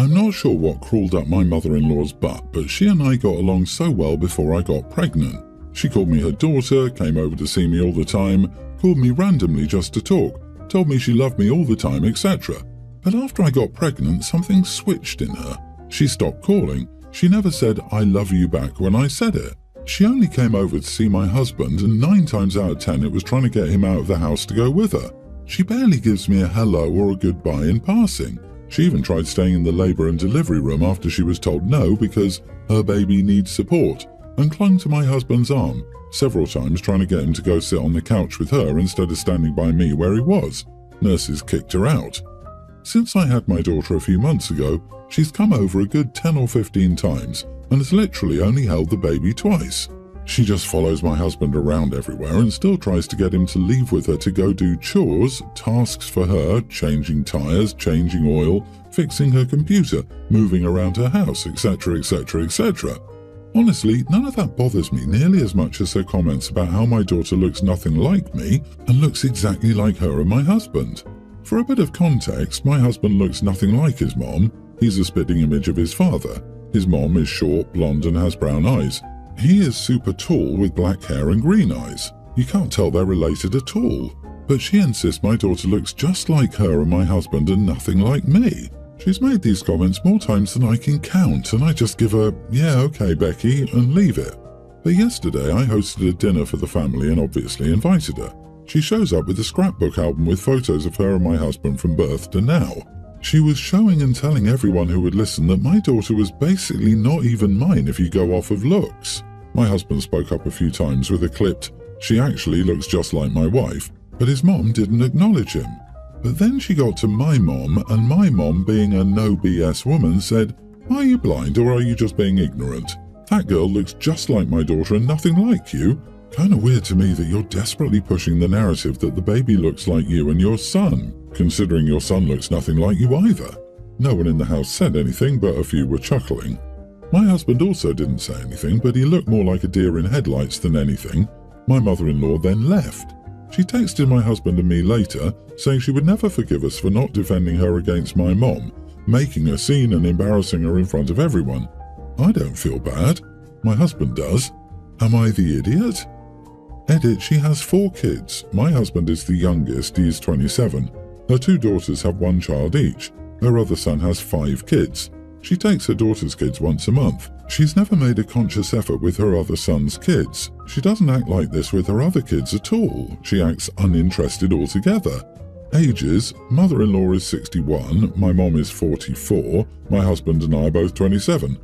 I'm not sure what crawled up my mother-in-law's butt, but she and I got along so well before I got pregnant. She called me her daughter, came over to see me all the time, called me randomly just to talk, told me she loved me all the time, etc. But after I got pregnant, something switched in her. She stopped calling. She never said, "I love you" back when I said it. She only came over to see my husband, and 9 times out of 10 it was trying to get him out of the house to go with her. She barely gives me a hello or a goodbye in passing. She even tried staying in the labour and delivery room after she was told no because her baby needs support, and clung to my husband's arm several times trying to get him to go sit on the couch with her instead of standing by me where he was. Nurses kicked her out. Since I had my daughter a few months ago, she's come over a good 10 or 15 times and has literally only held the baby twice. She just follows my husband around everywhere and still tries to get him to leave with her to go do chores, tasks for her, changing tyres, changing oil, fixing her computer, moving around her house, etc, etc, etc. Honestly, none of that bothers me nearly as much as her comments about how my daughter looks nothing like me and looks exactly like her and my husband. For a bit of context, my husband looks nothing like his mom. He's a spitting image of his father. His mom is short, blonde and has brown eyes. He is super tall with black hair and green eyes. You can't tell they're related at all. But she insists my daughter looks just like her and my husband and nothing like me. She's made these comments more times than I can count, and I just give her, "Yeah, okay, Becky," and leave it. But yesterday I hosted a dinner for the family and obviously invited her. She shows up with a scrapbook album with photos of her and my husband from birth to now. She was showing and telling everyone who would listen that my daughter was basically not even mine if you go off of looks. My husband spoke up a few times with a clipped, "She actually looks just like my wife," but his mom didn't acknowledge him. But then she got to my mom, and my mom, being a no BS woman, said, "Are you blind or are you just being ignorant? That girl looks just like my daughter and nothing like you. Kinda weird to me that you're desperately pushing the narrative that the baby looks like you and your son, considering your son looks nothing like you either." No one in the house said anything, but a few were chuckling. My husband also didn't say anything, but he looked more like a deer in headlights than anything. My mother-in-law then left. She texted my husband and me later, saying she would never forgive us for not defending her against my mom, making a scene and embarrassing her in front of everyone. I don't feel bad. My husband does. Am I the idiot? Edit, she has 4 kids. My husband is the youngest, he is 27. Her 2 daughters have 1 child each. Her other son has 5 kids. She takes her daughter's kids once a month. She's never made a conscious effort with her other son's kids. She doesn't act like this with her other kids at all. She acts uninterested altogether. Ages, mother-in-law is 61, my mom is 44, my husband and I are both 27.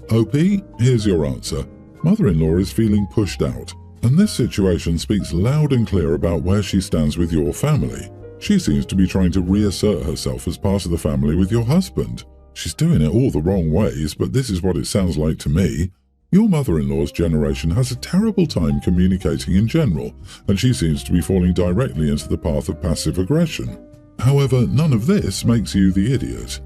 OP, here's your answer. Mother-in-law is feeling pushed out, and this situation speaks loud and clear about where she stands with your family. She seems to be trying to reassert herself as part of the family with your husband. She's doing it all the wrong ways, but this is what it sounds like to me. Your mother-in-law's generation has a terrible time communicating in general, and she seems to be falling directly into the path of passive aggression. However, none of this makes you the idiot.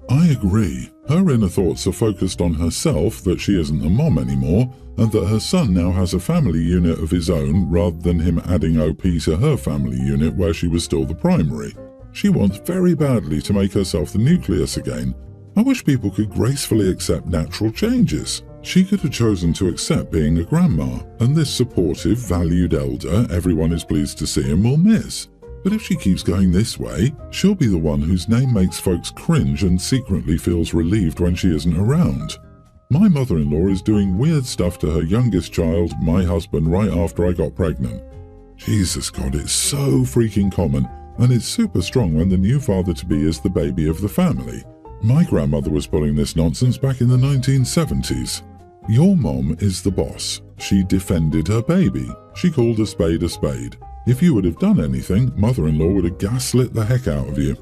I agree. Her inner thoughts are focused on herself, that she isn't a mom anymore, and that her son now has a family unit of his own rather than him adding OP to her family unit where she was still the primary. She wants very badly to make herself the nucleus again. I wish people could gracefully accept natural changes. She could have chosen to accept being a grandma, and this supportive, valued elder everyone is pleased to see and will miss. But if she keeps going this way, she'll be the one whose name makes folks cringe and secretly feels relieved when she isn't around. My mother-in-law is doing weird stuff to her youngest child, my husband, right after I got pregnant. Jesus God, it's so freaking common, and it's super strong when the new father-to-be is the baby of the family. My grandmother was pulling this nonsense back in the 1970s. Your mom is the boss. She defended her baby. She called a spade a spade. If you would have done anything, mother-in-law would have gaslit the heck out of you.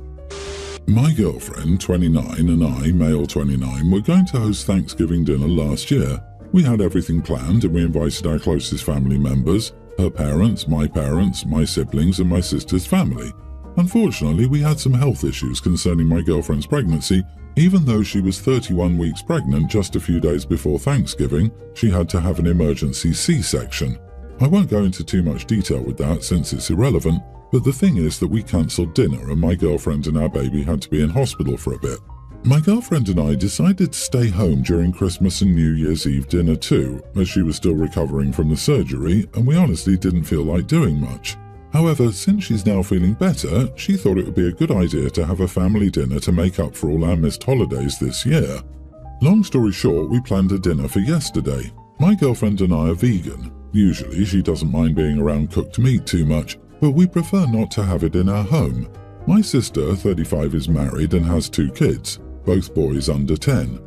My girlfriend, 29, and I, male 29, were going to host Thanksgiving dinner last year. We had everything planned and we invited our closest family members, her parents, my siblings, and my sister's family. Unfortunately, we had some health issues concerning my girlfriend's pregnancy. Even though she was 31 weeks pregnant just a few days before Thanksgiving, she had to have an emergency C-section. I won't go into too much detail with that since it's irrelevant, but the thing is that we cancelled dinner and my girlfriend and our baby had to be in hospital for a bit. My girlfriend and I decided to stay home during Christmas and New Year's Eve dinner too, as she was still recovering from the surgery and we honestly didn't feel like doing much. However, since she's now feeling better, she thought it would be a good idea to have a family dinner to make up for all our missed holidays this year. Long story short, we planned a dinner for yesterday. My girlfriend and I are vegan. Usually she doesn't mind being around cooked meat too much, but we prefer not to have it in our home. My sister, 35, is married and has 2 kids, both boys under 10.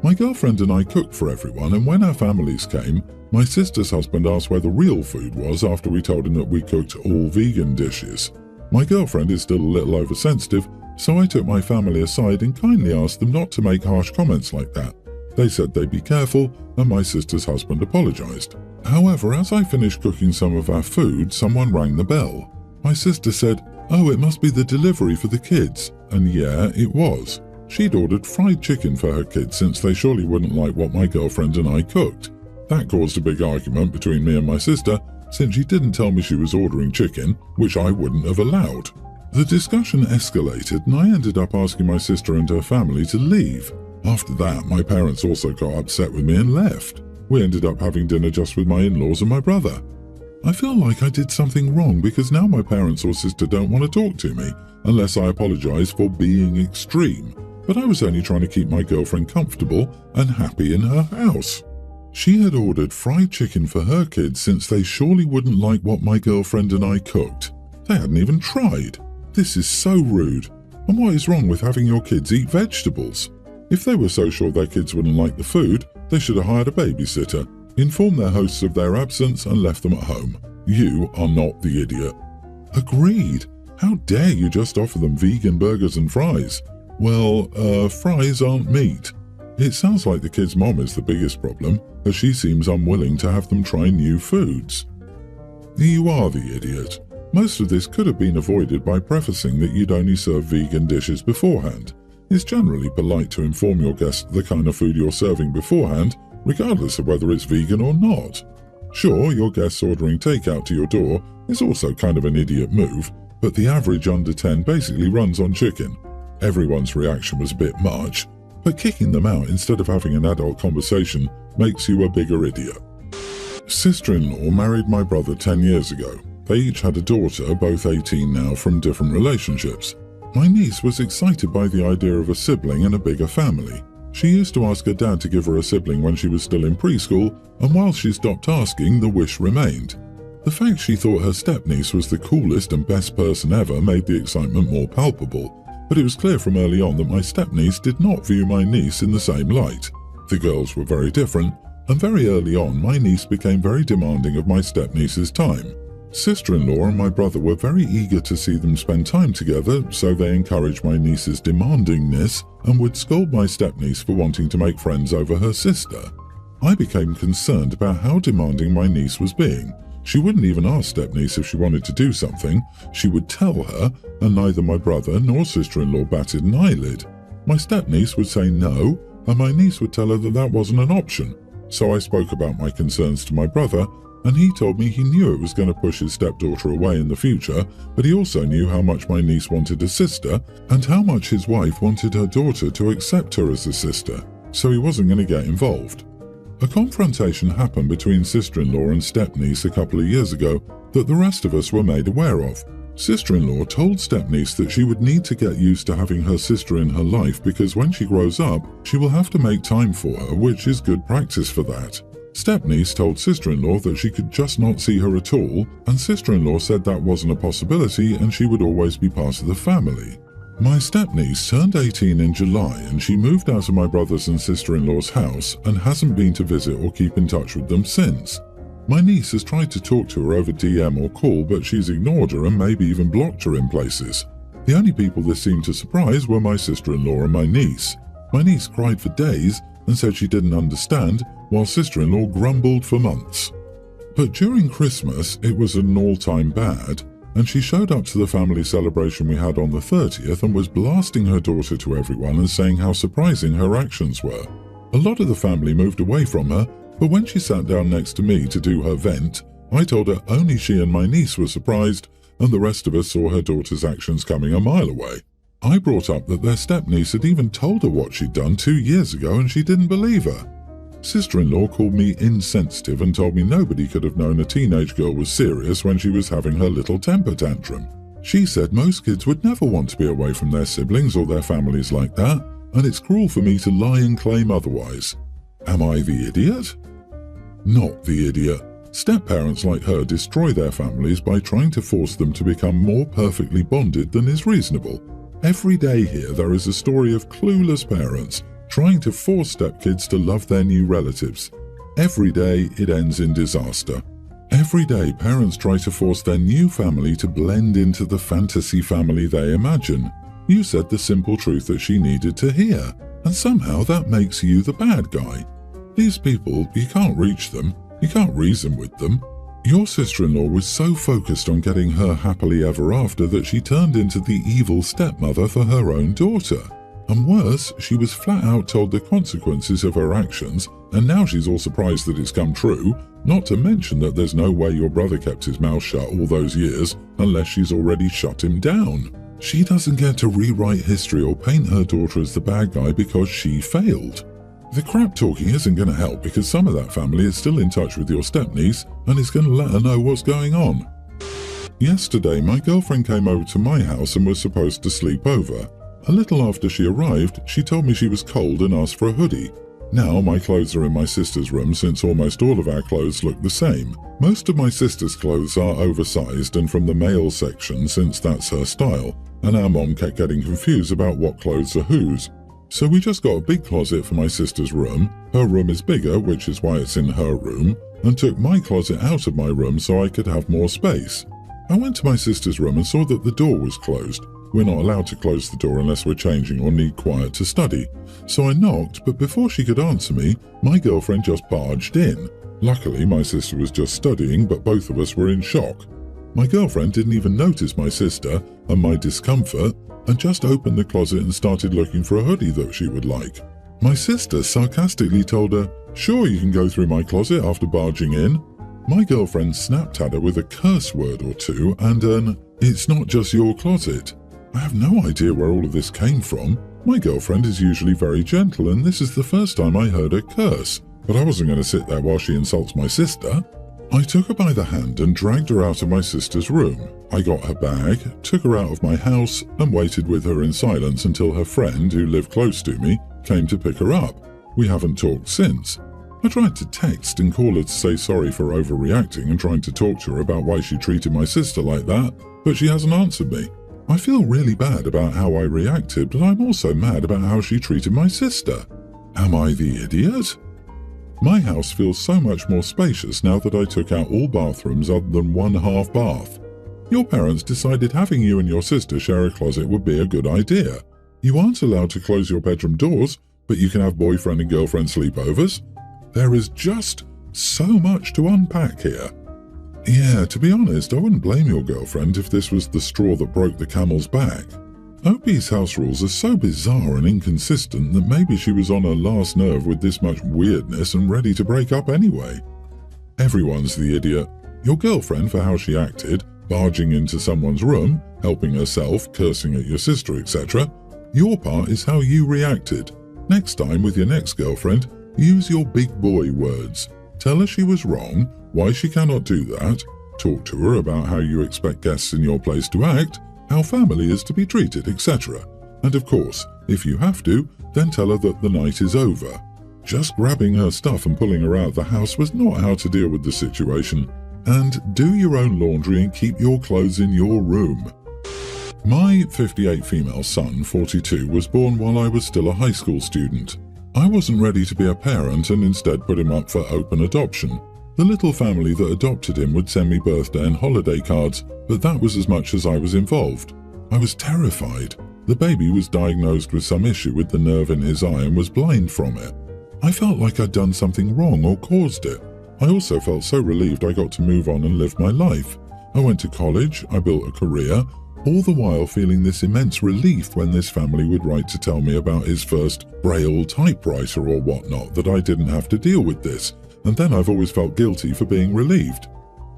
My girlfriend and I cooked for everyone, and when our families came, my sister's husband asked where the real food was after we told him that we cooked all vegan dishes. My girlfriend is still a little oversensitive, so I took my family aside and kindly asked them not to make harsh comments like that. They said they'd be careful, and my sister's husband apologized. However, as I finished cooking some of our food, someone rang the bell. My sister said, "Oh, it must be the delivery for the kids." And yeah, it was. She'd ordered fried chicken for her kids since they surely wouldn't like what my girlfriend and I cooked. That caused a big argument between me and my sister, since she didn't tell me she was ordering chicken, which I wouldn't have allowed. The discussion escalated and I ended up asking my sister and her family to leave. After that, my parents also got upset with me and left. We ended up having dinner just with my in-laws and my brother. I feel like I did something wrong because now my parents or sister don't want to talk to me unless I apologize for being extreme. But I was only trying to keep my girlfriend comfortable and happy in her house. She had ordered fried chicken for her kids since they surely wouldn't like what my girlfriend and I cooked. They hadn't even tried. This is so rude. And what is wrong with having your kids eat vegetables? If they were so sure their kids wouldn't like the food, they should have hired a babysitter, informed their hosts of their absence and left them at home. You are not the idiot. Agreed. How dare you just offer them vegan burgers and fries? Well, fries aren't meat. It sounds like the kid's mom is the biggest problem, as she seems unwilling to have them try new foods. You are the idiot. Most of this could have been avoided by prefacing that you'd only serve vegan dishes beforehand. It's generally polite to inform your guests the kind of food you're serving beforehand, regardless of whether it's vegan or not. Sure, your guests ordering takeout to your door is also kind of an idiot move, but the average under 10 basically runs on chicken. Everyone's reaction was a bit much, but kicking them out instead of having an adult conversation makes you a bigger idiot. Sister-in-law married my brother 10 years ago. They each had a daughter, both 18 now, from different relationships. My niece was excited by the idea of a sibling and a bigger family. She used to ask her dad to give her a sibling when she was still in preschool, and while she stopped asking, the wish remained. The fact she thought her stepniece was the coolest and best person ever made the excitement more palpable. But it was clear from early on that my stepniece did not view my niece in the same light. The girls were very different, and very early on my niece became very demanding of my stepniece's time. Sister-in-law and my brother were very eager to see them spend time together, so they encouraged my niece's demandingness and would scold my stepniece for wanting to make friends over her sister. I became concerned about how demanding my niece was being. She wouldn't even ask stepniece if she wanted to do something. She would tell her, and neither my brother nor sister-in-law batted an eyelid. My stepniece would say no, and my niece would tell her that that wasn't an option. So I spoke about my concerns to my brother, and he told me he knew it was going to push his stepdaughter away in the future, but he also knew how much my niece wanted a sister, and how much his wife wanted her daughter to accept her as a sister, so he wasn't going to get involved. A confrontation happened between sister-in-law and stepniece a couple of years ago that the rest of us were made aware of. Sister-in-law told stepniece that she would need to get used to having her sister in her life because when she grows up, she will have to make time for her, which is good practice for that. Stepniece told sister-in-law that she could just not see her at all, and sister-in-law said that wasn't a possibility and she would always be part of the family. My stepniece turned 18 in July and she moved out of my brother's and sister-in-law's house and hasn't been to visit or keep in touch with them since. My niece has tried to talk to her over DM or call, but she's ignored her and maybe even blocked her in places. The only people this seemed to surprise were my sister-in-law and my niece. My niece cried for days and said she didn't understand, while sister-in-law grumbled for months. But during Christmas, it was an all-time bad, and she showed up to the family celebration we had on the 30th and was blasting her daughter to everyone and saying how surprising her actions were. A lot of the family moved away from her, but when she sat down next to me to do her vent, I told her only she and my niece were surprised, and the rest of us saw her daughter's actions coming a mile away. I brought up that their stepniece had even told her what she'd done 2 years ago and she didn't believe her. Sister-in-law called me insensitive and told me nobody could have known a teenage girl was serious when she was having her little temper tantrum. She said most kids would never want to be away from their siblings or their families like that, and it's cruel for me to lie and claim otherwise. Am I the idiot? Not the idiot. Step-parents like her destroy their families by trying to force them to become more perfectly bonded than is reasonable. Every day here there is a story of clueless parents trying to force stepkids to love their new relatives. Every day it ends in disaster. Every day parents try to force their new family to blend into the fantasy family they imagine. You said the simple truth that she needed to hear, and somehow that makes you the bad guy. These people, you can't reach them, you can't reason with them. Your sister-in-law was so focused on getting her happily ever after that she turned into the evil stepmother for her own daughter. And worse, she was flat out told the consequences of her actions, and now she's all surprised that it's come true, not to mention that there's no way your brother kept his mouth shut all those years unless she's already shut him down. She doesn't get to rewrite history or paint her daughter as the bad guy because she failed. The crap talking isn't going to help because some of that family is still in touch with your stepniece and is going to let her know what's going on. Yesterday, my girlfriend came over to my house and was supposed to sleep over. A little after she arrived, she told me she was cold and asked for a hoodie. Now my clothes are in my sister's room since almost all of our clothes look the same. Most of my sister's clothes are oversized and from the male section since that's her style, and our mom kept getting confused about what clothes are whose. So we just got a big closet for my sister's room. Her room is bigger, which is why it's in her room, and took my closet out of my room so I could have more space. I went to my sister's room and saw that the door was closed. We're not allowed to close the door unless we're changing or need quiet to study. So I knocked, but before she could answer me, my girlfriend just barged in. Luckily, my sister was just studying, but both of us were in shock. My girlfriend didn't even notice my sister and my discomfort, and just opened the closet and started looking for a hoodie that she would like. My sister sarcastically told her, "Sure, you can go through my closet after barging in." My girlfriend snapped at her with a curse word or two and an, "It's not just your closet." I have no idea where all of this came from. My girlfriend is usually very gentle and this is the first time I heard her curse, but I wasn't going to sit there while she insults my sister. I took her by the hand and dragged her out of my sister's room. I got her bag, took her out of my house, and waited with her in silence until her friend, who lived close to me, came to pick her up. We haven't talked since. I tried to text and call her to say sorry for overreacting and trying to talk to her about why she treated my sister like that, but she hasn't answered me. I feel really bad about how I reacted, but I'm also mad about how she treated my sister. Am I the idiot? My house feels so much more spacious now that I took out all bathrooms other than one half bath. Your parents decided having you and your sister share a closet would be a good idea. You aren't allowed to close your bedroom doors, but you can have boyfriend and girlfriend sleepovers. There is just so much to unpack here. Yeah, to be honest, I wouldn't blame your girlfriend if this was the straw that broke the camel's back. Opie's house rules are so bizarre and inconsistent that maybe she was on her last nerve with this much weirdness and ready to break up anyway. Everyone's the idiot. Your girlfriend for how she acted, barging into someone's room, helping herself, cursing at your sister, etc. Your part is how you reacted. Next time with your next girlfriend, use your big boy words. Tell her she was wrong, why she cannot do that, talk to her about how you expect guests in your place to act, how family is to be treated, etc. And of course, if you have to, then tell her that the night is over. Just grabbing her stuff and pulling her out of the house was not how to deal with the situation. And do your own laundry and keep your clothes in your room. My 58 female son, 42, was born while I was still a high school student. I wasn't ready to be a parent and instead put him up for open adoption. The little family that adopted him would send me birthday and holiday cards, but that was as much as I was involved. I was terrified. The baby was diagnosed with some issue with the nerve in his eye and was blind from it. I felt like I'd done something wrong or caused it. I also felt so relieved I got to move on and live my life. I went to college, I built a career, all the while feeling this immense relief when this family would write to tell me about his first Braille typewriter or whatnot, that I didn't have to deal with this, and then I've always felt guilty for being relieved.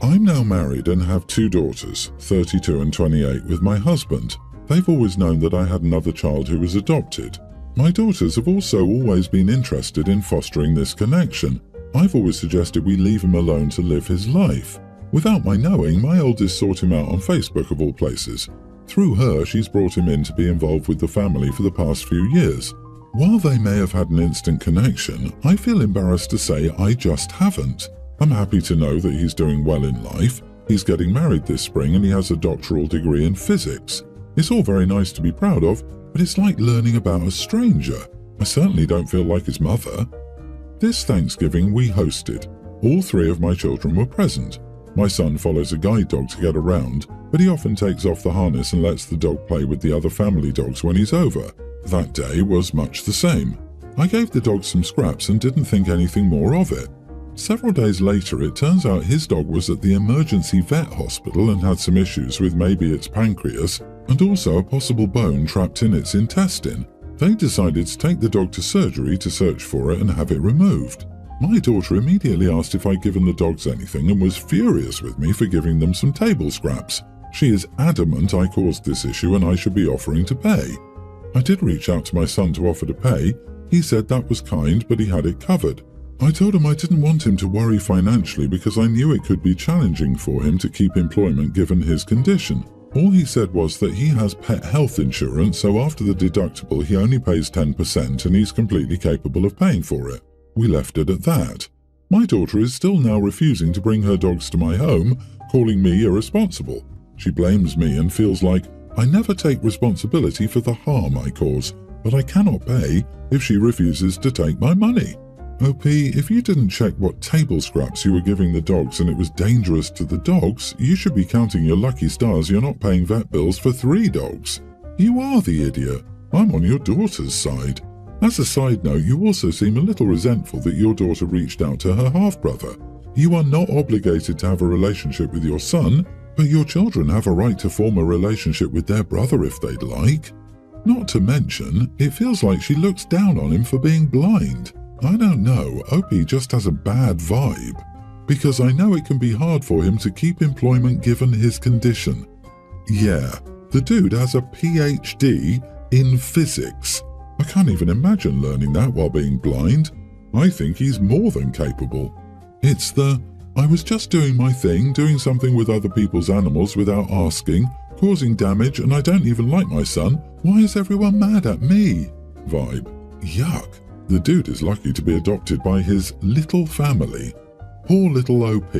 I'm now married and have 2 daughters, 32 and 28, with my husband. They've always known that I had another child who was adopted. My daughters have also always been interested in fostering this connection. I've always suggested we leave him alone to live his life. Without my knowing, my oldest sought him out on Facebook of all places. Through her, she's brought him in to be involved with the family for the past few years. While they may have had an instant connection, I feel embarrassed to say I just haven't. I'm happy to know that he's doing well in life. He's getting married this spring and he has a doctoral degree in physics. It's all very nice to be proud of, but it's like learning about a stranger. I certainly don't feel like his mother. This Thanksgiving we hosted. All 3 of my children were present. My son follows a guide dog to get around, but he often takes off the harness and lets the dog play with the other family dogs when he's over. That day was much the same. I gave the dog some scraps and didn't think anything more of it. Several days later, it turns out his dog was at the emergency vet hospital and had some issues with maybe its pancreas and also a possible bone trapped in its intestine. They decided to take the dog to surgery to search for it and have it removed. My daughter immediately asked if I'd given the dogs anything and was furious with me for giving them some table scraps. She is adamant I caused this issue and I should be offering to pay. I did reach out to my son to offer to pay. He said that was kind, but he had it covered. I told him I didn't want him to worry financially because I knew it could be challenging for him to keep employment given his condition. All he said was that he has pet health insurance, so after the deductible he only pays 10% and he's completely capable of paying for it. We left it at that. My daughter is still now refusing to bring her dogs to my home, calling me irresponsible. She blames me and feels like I never take responsibility for the harm I cause, but I cannot pay if she refuses to take my money. OP, if you didn't check what table scraps you were giving the dogs and it was dangerous to the dogs, you should be counting your lucky stars you're not paying vet bills for 3 dogs. You are the idiot. I'm on your daughter's side. As a side note, you also seem a little resentful that your daughter reached out to her half-brother. You are not obligated to have a relationship with your son, but your children have a right to form a relationship with their brother if they'd like. Not to mention, it feels like she looks down on him for being blind. I don't know, Opie just has a bad vibe. Because I know it can be hard for him to keep employment given his condition. Yeah, the dude has a PhD in physics. I can't even imagine learning that while being blind. I think he's more than capable. It's the, I was just doing my thing, doing something with other people's animals without asking, causing damage, and I don't even like my son. Why is everyone mad at me? Vibe. Yuck. The dude is lucky to be adopted by his little family. Poor little OP.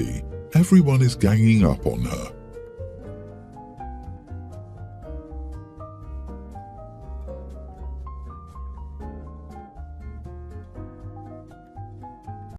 Everyone is ganging up on her.